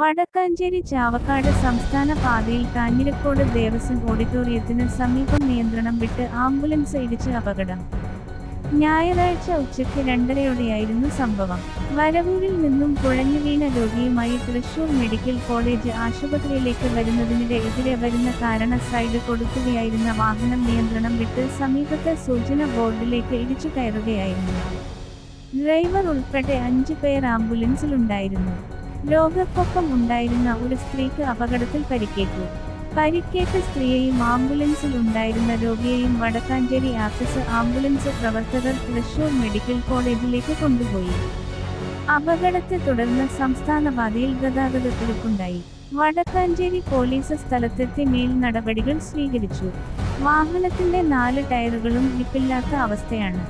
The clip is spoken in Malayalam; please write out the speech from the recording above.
വടക്കാഞ്ചേരി ചാവക്കാട് സംസ്ഥാന പാതയിൽ കാഞ്ഞിരക്കോട് ദേവസ്വം ഓഡിറ്റോറിയത്തിന് സമീപം നിയന്ത്രണം വിട്ട് ആംബുലൻസ് ഇടിച്ച് അപകടം. ഞായറാഴ്ച ഉച്ചയ്ക്ക് 2:30-യോടെയായിരുന്നു സംഭവം. വരവൂരിൽ നിന്നും കുഴഞ്ഞു വീണ രോഗിയുമായി തൃശൂർ മെഡിക്കൽ കോളേജ് ആശുപത്രിയിലേക്ക് വരുന്നതിനിടെ എതിരെ വരുന്ന കാരണം സൈഡ് കൊടുക്കുകയായിരുന്ന വാഹനം നിയന്ത്രണം വിട്ട് സമീപത്തെ സൂചന ബോർഡിലേക്ക് ഇടിച്ചു കയറുകയായിരുന്നു. ഡ്രൈവർ ഉൾപ്പെടെ 5 പേർ ആംബുലൻസിലുണ്ടായിരുന്നു. രോഗിക്കൊപ്പം ഉണ്ടായിരുന്ന ഒരു സ്ത്രീക്ക് അപകടത്തിൽ പരിക്കേറ്റു. പരിക്കേറ്റ സ്ത്രീയെയും ആംബുലൻസിൽ ഉണ്ടായിരുന്ന രോഗിയെയും വടക്കാഞ്ചേരി ആക്സിസ് ആംബുലൻസ് പ്രവർത്തകർ തൃശൂർ മെഡിക്കൽ കോളേജിലേക്ക് കൊണ്ടുപോയി. അപകടത്തെ തുടർന്ന് സംസ്ഥാനപാതയിൽ ഗതാഗതക്കുരുക്കുണ്ടായി. വടക്കാഞ്ചേരി പോലീസ് സ്ഥലത്തെത്തി മേൽ നടപടികൾ സ്വീകരിച്ചു. വാഹനത്തിന്റെ 4 ടയറുകളും ഗ്രിപ്പില്ലാത്ത അവസ്ഥയാണ്.